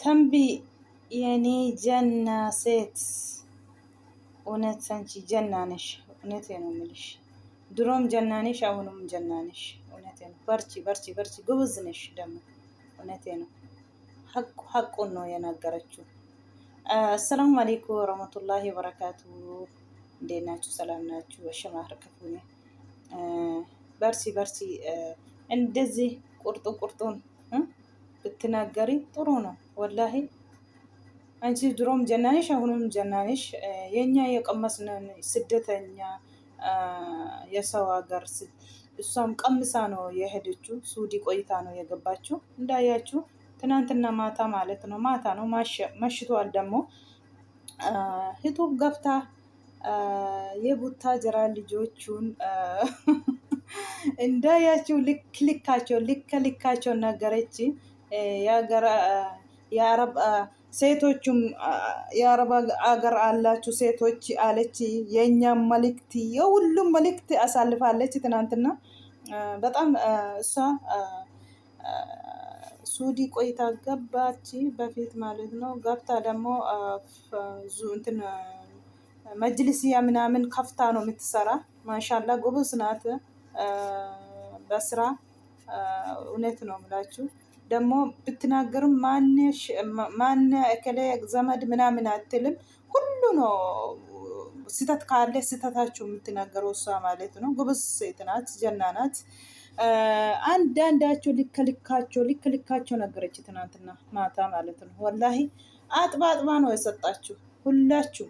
ተንቢ የኔ ጀና ሴት እውነት አንቺ ጀና ነሽ። እውነቴ ነው የምልሽ። ድሮም ጀና ነሽ፣ አሁንም ጀና ነሽ። እውነቴ ነው። በርቺ በርቺ በርቺ፣ ጎበዝ ነሽ ደግሞ። እውነቴ ነው። ሀቁን ነው የናገረችው። አሰላሙ አለይኩም ወረህመቱላሂ ወበረካቱ። እንዴት ናችሁ? ሰላም ናችሁ? ወሸማህር ከፉኝ። በርቺ በርቺ። እንደዚህ ቁርጡን ብትናገሪ ጥሩ ነው ወላሂ። አንቺ ድሮም ጀናነሽ አሁንም ጀናነሽ። የኛ የቀመስነን ስደተኛ የሰው ሀገር እሷም ቀምሳ ነው የሄደችው። ሱዲ ቆይታ ነው የገባችው። እንዳያችሁ ትናንትና ማታ ማለት ነው። ማታ ነው መሽቷል። ደግሞ ዩቱብ ገብታ የቡታጀራ ልጆቹን እንዳያችሁ ልካቸው ነገረች። የአረብ ሴቶቹም የአረብ አገር አላችሁ ሴቶች አለች። የእኛም መልእክት የሁሉም መልእክት አሳልፋለች ትናንትና። በጣም እሷ ሱዲ ቆይታ ገባች በፊት ማለት ነው። ገብታ ደግሞ እንትን መጅልስያ ምናምን ከፍታ ነው የምትሰራ። ማሻላ ጎበዝ ናት በስራ። እውነት ነው የምላችሁ። ደግሞ ብትናገርም ማን እከሌ ዘመድ ምናምን አትልም። ሁሉ ነው ስህተት ካለ ስህተታችሁ የምትናገረው እሷ ማለት ነው። ጎበዝ ሴት ናት፣ ጀና ናት። አንዳንዳቸው ልክልካቸው ነገረች ትናንትና ማታ ማለት ነው። ወላሂ አጥባ ነው የሰጣችሁ ሁላችሁ።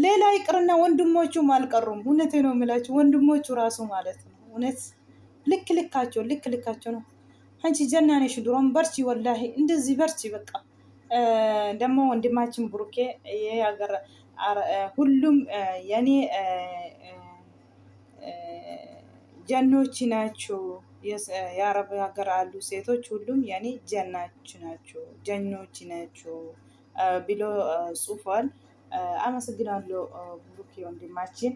ሌላ ይቅርና ወንድሞቹም አልቀሩም። እውነቴ ነው የምላችሁ ወንድሞቹ ራሱ ማለት ነው። እውነት ልክልካቸው ነው። አንቺ ጀና ነሽ ድሮም። በርቺ ወላሂ እንደዚህ በርቺ በቃ። ደግሞ ወንድማችን ብሩኬ የሀገር ሁሉም የኔ ጀኖች ናቸው። የአረብ ሀገር አሉ ሴቶች ሁሉም የኔ ጀናች ናቸው፣ ጀኖች ናቸው ብሎ ጽፏል። አመሰግናለሁ ብሩኬ ወንድማችን።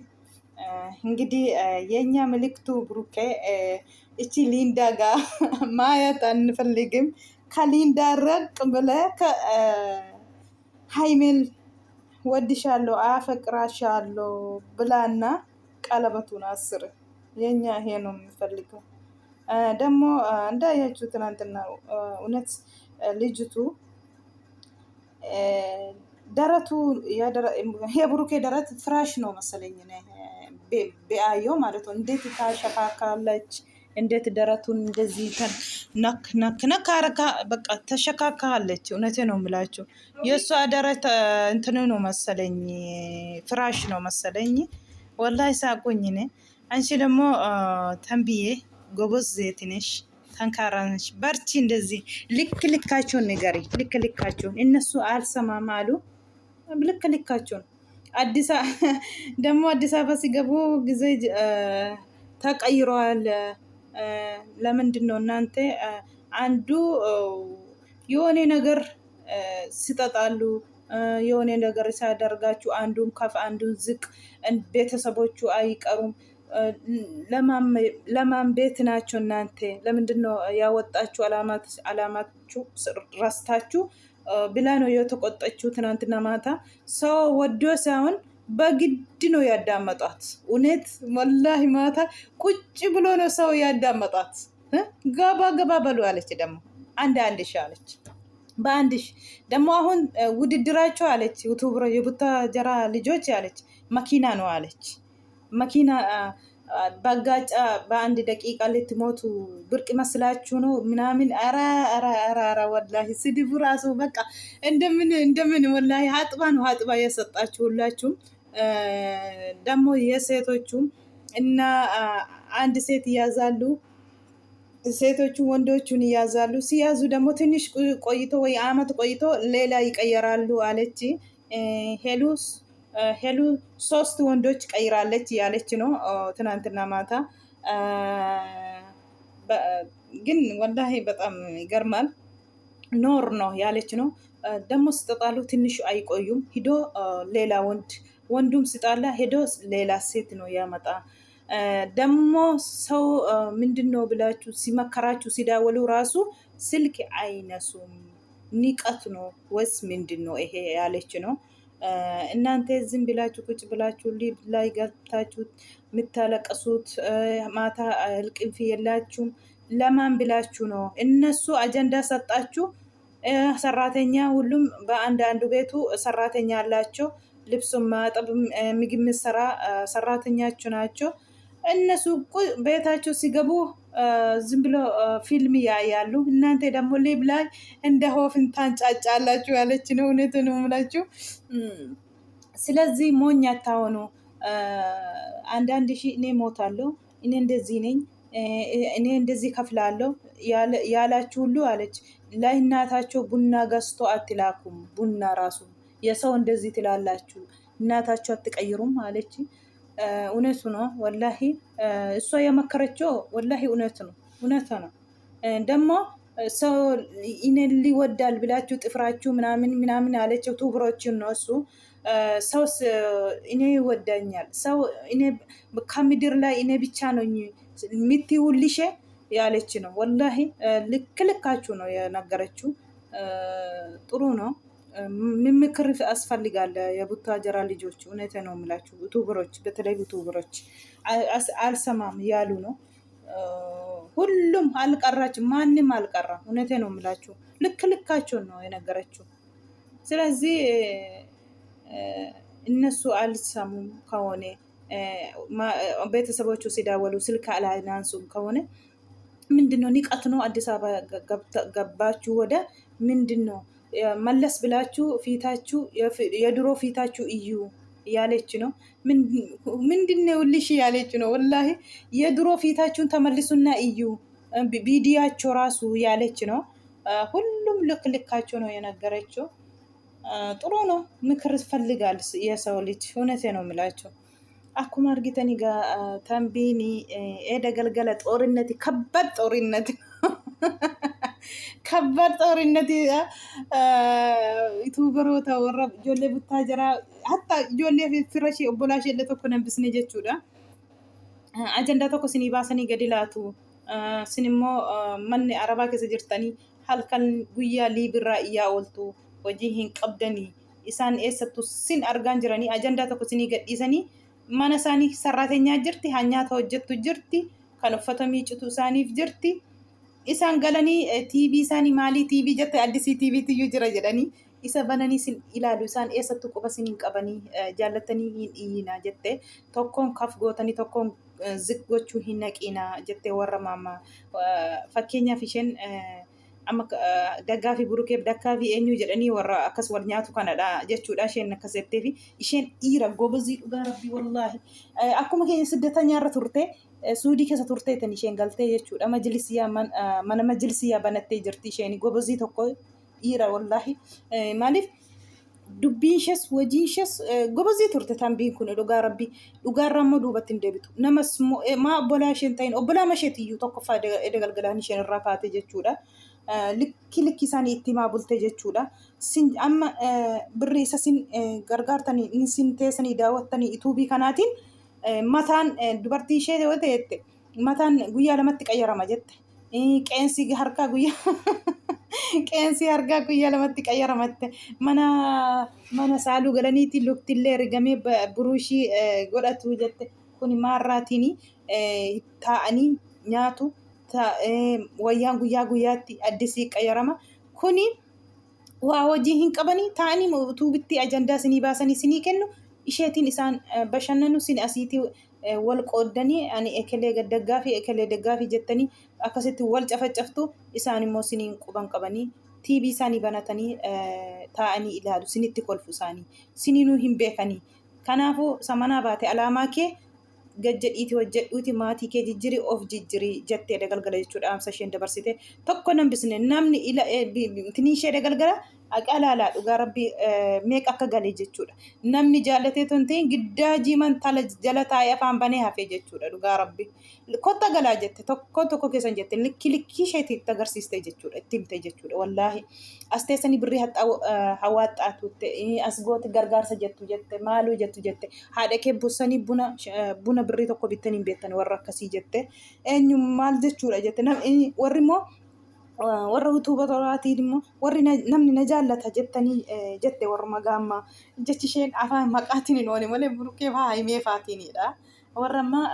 እንግዲህ የኛ ምልክቱ ብሩኬ እቺ ሊንዳ ጋር ማየት አንፈልግም። ከሊንዳ ረቅ ብለ ሃይሜን ወድሻለሁ አፈቅራሻለሁ ብላና ቀለበቱን አስር። የኛ ይሄ ነው የምፈልገው። ደግሞ እንዳያችሁ ትናንትና እውነት ልጅቱ ደረቱ የብሩኬ ደረት ፍራሽ ነው መሰለኝ ቢያየው ማለት ነው። እንዴት ታሸካካለች! እንዴት ደረቱን እንደዚህ ነክ አረካ በቃ ተሸካካለች። እውነቴ ነው የምላችሁ። የእሷ ደረት እንትን ነው መሰለኝ ፍራሽ ነው መሰለኝ። ወላሂ ሳቁኝ እኔ። አንቺ ደግሞ ተንብዬ ጎበዝ ዜት ነሽ፣ ጠንካራ ነሽ፣ በርቺ። እንደዚህ ልካቸውን ንገሪ። ልካቸውን እነሱ አልሰማም አሉ። ልካቸውን ደግሞ አዲስ አበባ ሲገቡ ጊዜ ተቀይረዋል። ለምንድን ነው እናንተ አንዱ የሆነ ነገር ሲጠጣሉ የሆነ ነገር ሲያደርጋችሁ አንዱን ከፍ አንዱን ዝቅ፣ ቤተሰቦቹ አይቀሩም። ለማን ቤት ናቸው እናንተ? ለምንድን ነው ያወጣችሁ አላማችሁ ረስታችሁ ብላ ነው የተቆጠችው ትናንትና ማታ። ሰው ወዶ ሳይሆን በግድ ነው ያዳመጣት። እውነት ወላሂ ማታ ቁጭ ብሎ ነው ሰው ያዳመጣት። ገባ በሉ አለች። ደግሞ አንድ ሺ አለች። በአንድ ሺ ደግሞ አሁን ውድድራቸው አለች ዩቱብሮ የቡታጀራ ልጆች አለች መኪና ነው አለች። መኪና በጋጫ በአንድ ደቂቃ ልትሞቱ ብርቅ መስላችሁ ነው ምናምን። ኧረ ወላሂ ስድቡ ራሱ በቃ እንደምን ወላሂ ሀጥባ የሰጣችሁ ሁላችሁም። ደግሞ የሴቶቹም እና አንድ ሴት ይያዛሉ። ሴቶቹ ወንዶቹን ይያዛሉ። ሲያዙ ደግሞ ትንሽ ቆይቶ ወይ አመት ቆይቶ ሌላ ይቀየራሉ አለች ሄሉ 3 ወንዶች ቀይራለች ያለች ነው ትናንትና ማታ። ግን ወላሂ በጣም ይገርማል። ኖር ነው ያለች ነው። ደግሞ ስጠጣሉ ትንሽ አይቆዩም። ሂዶ ሌላ ወንዱም ስጣላ ሄዶ ሌላ ሴት ነው ያመጣ። ደግሞ ሰው ምንድን ነው ብላችሁ ሲመከራችሁ ሲዳወሉ ራሱ ስልክ አይነሱም። ንቀት ነው ወይስ ምንድን ነው ይሄ ያለች ነው። እናንተ ዝም ብላችሁ ቁጭ ብላችሁ ሊብ ላይ ገብታችሁ የምታለቀሱት ማታ እልቅልፍ የላችሁም። ለማን ብላችሁ ነው? እነሱ አጀንዳ ሰጣችሁ። ሰራተኛ ሁሉም በአንዳንዱ ቤቱ ሰራተኛ አላቸው። ልብሱን ማጠብ ምግብ ምሰራ ሰራተኛችሁ ናቸው። እነሱ ቤታቸው ሲገቡ ዝም ብሎ ፊልም ያያሉ። እናንተ ደግሞ ሊብ ላይ እንደ ሆፍን ታንጫጫላችሁ ያለች ነው። እውነት ነው የምላችሁ። ስለዚህ ሞኝ አታሆኑ። አንዳንድ ሺህ እኔ ሞታለሁ፣ እኔ እንደዚህ ነኝ፣ እኔ እንደዚህ ከፍላለሁ ያላችሁ ሁሉ አለች ለእናታቸው ቡና ገዝቶ አትላኩም። ቡና ራሱ የሰው እንደዚህ ትላላችሁ፣ እናታቸው አትቀይሩም አለች። እውነቱ ነው ወላሂ። እሷ የመከረችው ወላሂ እውነት ነው፣ እውነት ነው። ደግሞ ሰው እኔን ሊወዳል ብላችሁ ጥፍራችሁ ምናምን ምናምን አለችው። ቱብሮችን ነው እሱ ሰው እኔ ይወዳኛል ሰው እኔ ከምድር ላይ እኔ ብቻ ነው የምትውልሽ ያለች ነው። ወላሂ ልክ ልካችሁ ነው የነገረችው። ጥሩ ነው። ምክር ያስፈልጋል። የቡታጀራ ልጆች እውነቴ ነው የምላችሁ። ዩቱበሮች በተለይ ዩቱበሮች አልሰማም ያሉ ነው። ሁሉም አልቀራችም፣ ማንም አልቀራም። እውነቴ ነው የምላችሁ። ልክ ልካቸውን ነው የነገረችው። ስለዚህ እነሱ አልሰሙም ከሆነ ቤተሰቦቹ ሲደውሉ ስልክ አላነሱም ከሆነ ምንድነው? ንቀት ነው። አዲስ አበባ ገባችሁ ወደ ምንድነው? መለስ ብላችሁ ፊታችሁ የድሮ ፊታችሁ እዩ ያለች ነው። ምንድነው ልሽ ያለች ነው። ወላሂ የድሮ ፊታችሁን ተመልሱና እዩ ቪዲዮአቸው ራሱ ያለች ነው። ሁሉም ልክ ልካቸው ነው የነገረችው። ጥሩ ነው። ምክር ይፈልጋል የሰው ልጅ። እውነቴ ነው የምላቸው። አኩማ አርጊተኒ ጋ ተንቢኒ ኤደገልገለ ጦርነት ከባድ ጦርነት ከባድ ጦርነት ዩቱበሮታ ወራ ጆሌ ቡታጀራ ሀታ ጆሌ ፍረሺ ኦቦላሽ የለ tokko nambisne jechuudha. Ajandaa tokko sinii baasanii gadi laatu. Sinimmoo manni arabaa keessa jirtanii halkan guyyaa liibirraa iyyaa ooltu. Hojii hin qabdanii isaan eessattu sin argaan jiranii ajandaa tokko sinii gadhiisanii mana isaanii sarrateenyaa jirti, hanyaata hojjettu jirti, kan uffata miicutu isaaniif jirti. Isaan galanii TV isaanii maalii TV jette addisii TV tiyyuu jira jedhanii isa bananii sin ilaalu. Isaan eessattu quba sin hin qabanii jaallatanii hin iyyinaa jette. Tokkoon kaf gootanii tokkoon ziq gochuu hin naqinaa jette warra maammaa. Fakkeenyaaf isheen amma daggaa fi burukeef dakkaa fi eenyu jedhanii warra akkas wal nyaatu kanadha jechuudha. Isheen akkas jettee fi isheen dhiira gobazii dhugaa rabbii wallaahi. Akkuma keenya siddatanyaa irra turte suudii keessa turteetan isheen galtee jechuudha. Mana majlisiyaa banattee jirti isheen gobazii tokko dhiira wallaahi. Maaliif dubbiin ishees hojiin ishees gobazii turte tanbiin kun dhugaa rabbii. Dhugaarraa immoo duubatti hin deebitu. Namas maa obbolaa isheen ta'in obbolaa masheetiyyuu tokkoffaa edagalgalaan isheen irraa kaate jechuudha. Likki isaanii itti himaa bulte jechuudha. Amma birri isa sin gargaartanii sin teessanii daawwattanii ituubii kanaatiin mataan dubartii ishee yoo ta'ette mataan guyyaa lamatti qayyarama jette. Qeensi harkaa guyyaa lamatti qayyaramatte. Mana saaluu galaniiti luktillee rigamee buruushii godhatu jette. Kuni maarraatiin taa'anii nyaatu. Wayyaan guyyaa guyyaatti addisii qayyarama. Kuni waa hojii hin qabanii taa'anii tuubitti ajandaa sinii baasanii sinii kennu. Isheetiin isaan bashannanu sin asiitii wal qooddanii ani ekelee daggaa fi ekelee daggaa fi jettanii akkasitti wal cafacaftu. Isaan immoo siniin quban qabanii TV isaanii banatanii taa'anii ilaalu. Sinitti kolfu isaanii siniinuu hin beekanii. Kanaafuu samanaa baate alaamaa kee gajjadhiiti hojjedhuuti maatii kee jijjiri of jijjirii jettee dagalgala jechuudha. Amsa isheen dabarsite tokko nambisne namni tinii ishee dagalgala aqalaala dhugaa rabbii meeqa akka galee jechuudha. Namni jaallatee tonteen giddaa jiman tala jala taa'ee afaan banee hafee jechuudha. Dhugaa rabbii kotta galaa jette tokko keessan jette likki isheetti itti agarsiiste jechuudha. Itti himte jechuudha. Wallaahi as teessanii birrii hawaaxaatuutte as gooti gargaarsa jettu jette maaluu jettu jette haadha kee bussanii buna birrii tokko bittanii hin beektan warra akkasii jette eenyu maal jechuudha jette. Warri immoo warra utuuba toraatiin immoo warri namni na jaallata jettanii jette warra gaammaa jechi isheen afaan maqaatiin hin oole malee buruqee faa himee faatiinidha. Warra ammaa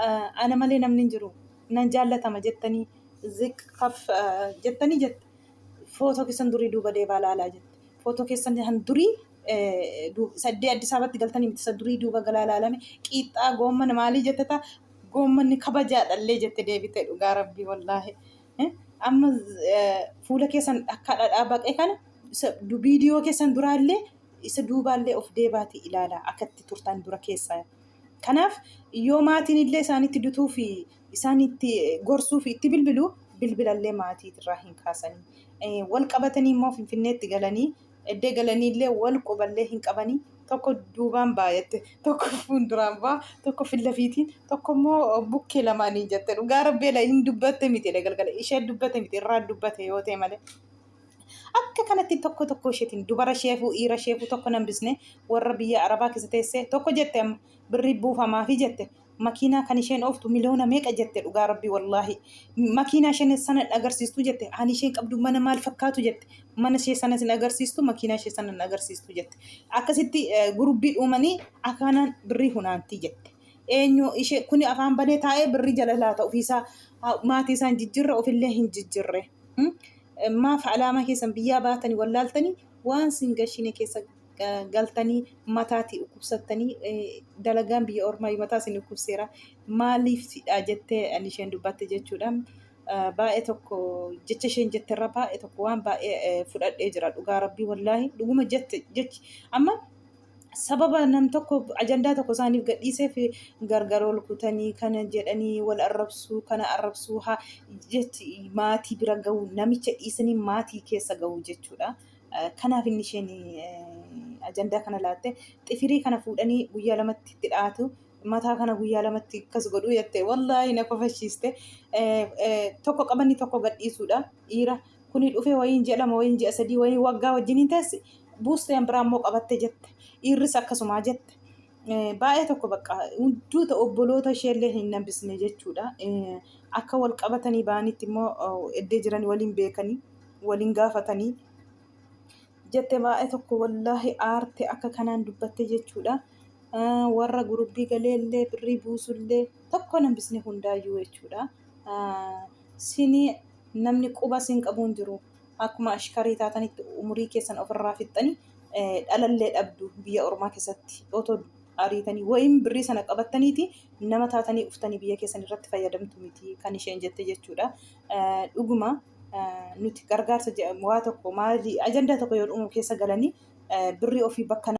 ana malee namni hin jiru nan jaallatama jettanii ziqqaf jettanii jette. Footoo keessan durii duuba deebaa laalaa jette. Footoo keessan durii saddee Addis Ababatti galtanii miti durii duuba galaa laalame qiixxaa goommana maalii jetteta goommanni kabajaadhallee jette deebitee dhugaa rabbii wallaahi. Amma fuula keessan akka dhadhaa baqee kana viidiyoo keessan duraallee isa duubaallee of deebaati ilaalaa akkatti turtan dura keessaa. Kanaaf yoo maatiin illee isaanitti dutuu fi isaanitti gorsuu fi itti bilbilallee maatii irraa hin kaasanii. Wal qabatanii immoo Finfinneetti galanii eddee galanii illee wal quballee hin qabanii. Tokko duubaan baay'atte, tokko fuulduraan baa, tokko filafiitiin, tokko immoo bukkee lamaanii jette. Dhugaa rabbeela hin dubbatte miti galgala ishee dubbate miti irraa dubbate yoo ta'e malee. Akka kanatti tokko isheetiin dubara sheefuu dhiira sheefuu tokko nambisne warra biyya Arabaa keessa teessee tokko jette birrii buufamaafi jette. Makiinaa kan isheen ooftu miliyoona meeqa jette dhugaa rabbii wallaahi. Makiinaa isheen sana agarsiistu jette. Ani isheen qabdu mana maal fakkaatu jette. Mana ishee sana sin agarsiistu makiinaa ishee sana agarsiistu jette. Akkasitti gurubbii dhuumanii akkanaan birrii hunaantii jette. Eenyu ishee kuni afaan banee taa'ee birrii jala laata ofiisaa maatii isaan jijjiirre ofillee hin jijjiirre. Maaf alaamaa keessan biyyaa baatanii wallaaltanii waan sin gashine keessa galtanii mataatii dhukkubsattanii dalagaan biyya ormaa mataa isin dhukkubseera maaliifidha jettee ani isheen dubbatte jechuudha. Baay'ee tokko jecha isheen jetterra baay'ee tokko waan baay'ee fudhadhee jira dhugaa rabbii wallaahi dhuguma jette jechi amma sababa nam tokko ajandaa tokko isaaniif gadhiisee fi gargar ol kutanii kana jedhanii wal arrabsuu kana arrabsuu haa jetti maatii bira gahu namicha dhiisanii maatii keessa gahu jechuudha. Kanaaf inni isheen ajandaa kana laatte xifirii kana fuudhanii guyyaa lamatti itti dhaatu mataa kana guyyaa lamatti akkas godhuu jette wallaahi na kofashiiste. Tokko qabanii tokko gadhiisuudha dhiira kuni dhufee wayiin jedhama wayiin ji'a sadii wayiin waggaa wajjiniin teessi buusteen biraa immoo qabatte jette dhiirris akkasumaa jette. Baay'ee tokko bakka hunduuta obboloota isheellee hin nambisne jechuudha. Akka wal qabatanii ba'anitti immoo eddee jiran waliin beekanii waliin gaafatanii jette baay'ee tokko wallaahi aarte akka kanaan dubbatte jechuudha. Warra gurubbii galeellee birrii buusullee tokko nambisne hundaayyuu jechuudha. Sini namni quba sin qabuun jiru akkuma ashkarii taatanitti umurii keessan ofirraa fixxanii dhalallee dhabdu biyya ormaa keessatti otoo ariitanii wayiin birrii sana qabattaniiti nama taatanii uftanii biyya keessan irratti fayyadamtu miti kan isheen jette jechuudha. Dhuguma nuti gargaarsa waa tokko maali ajandaa tokko yoo dhumu keessa galanii birrii ofii bakka